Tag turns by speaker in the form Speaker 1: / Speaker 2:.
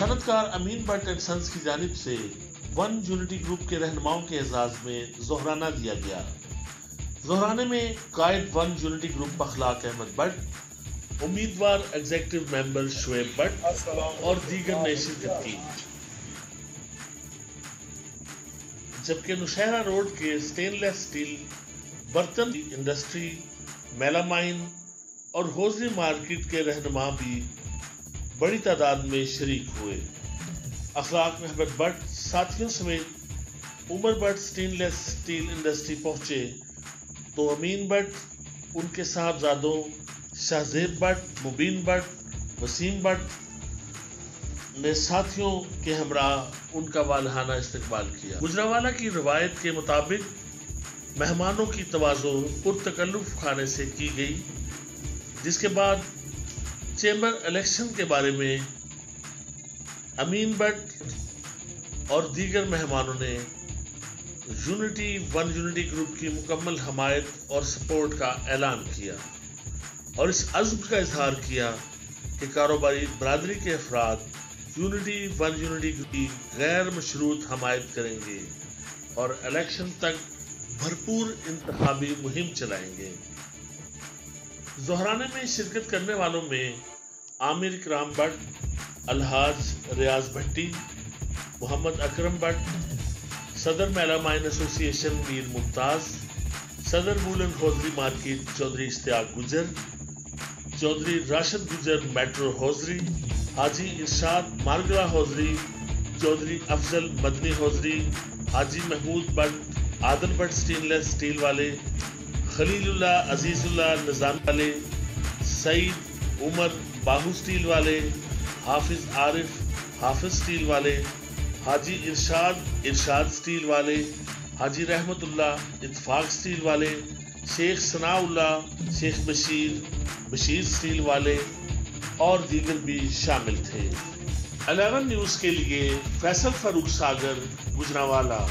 Speaker 1: صنعتکار Amin but and since کی جانب سے ون یونٹی گروپ کے رہنماؤں کے اعزاز میں ظہرانہ دیا گیا۔ ظہرانے میں قائد ون یونٹی گروپ اخلاق احمد بٹ، امیدوار ایگزیکٹو ممبر شعیب بٹ اور دیگر نے شرکت کی، جبکہ نوشہرہ روڈ کے سٹین لیس سٹیل برتن انڈسٹری، میلامائن اور ہوزری مارکیٹ کے رہنما بھی بڑی تعداد میں شریک ہوئے۔ اخلاق احمد بٹ ساتھیوں سمیت Umar Butt stainless steel industry پہنچے تو امین بٹ، ان کے صاحبزادوں شہزیب بٹ، مبین بٹ، وسیم بٹ نے ساتھیوں کے ہمراہ ان کا والہانہ استقبال کیا۔ گجرانوالہ کی روایت کے مطابق مہمانوں کی تواضع پرتکلف کھانے سے کی گئی، جس کے بعد چیمبر الیکشن کے بارے میں امین بٹ اور دیگر مہمانوں نے ون یونٹی گروپ کی مکمل حمایت اور سپورٹ کا اعلان کیا اور اس عزم کا اظہار کیا کہ کاروباری برادری کے افراد ون یونٹی گروپ کی غیر مشروط حمایت کریں گے اور الیکشن تک بھرپور انتخابی مہم چلائیں گے۔ ظہرانے میں شرکت کرنے والوں میں عامر اکرام but, Alhaj Riyadh Bhatti, Muhammad Akram but, صدر میلامائن ایسوسی ایشن میر ممتاز، صدر Bolan hosiery market Chaudhry Ishtiaq Gujjar, Chaudhry Rashid Gujjar metro hosiery, Haji Irshad مارگرہ hosiery, Chaudhry Afzal Madni hosiery, Haji Mahmood Butt, Adil Butt stainless steel والے، خلیل اللہ عزیز اللہ نظام والے، سعید عمر باہو سٹیل والے، حافظ عارف حافظ سٹیل والے، حاجی ارشاد سٹیل والے، حاجی رحمت اللہ اتفاق سٹیل والے، شیخ ثناء اللہ شیخ بشیر سٹیل والے اور دیگر بھی شامل تھے۔ 11 نیوز کے لیے فیصل فاروق ساگر، گجرانوالہ۔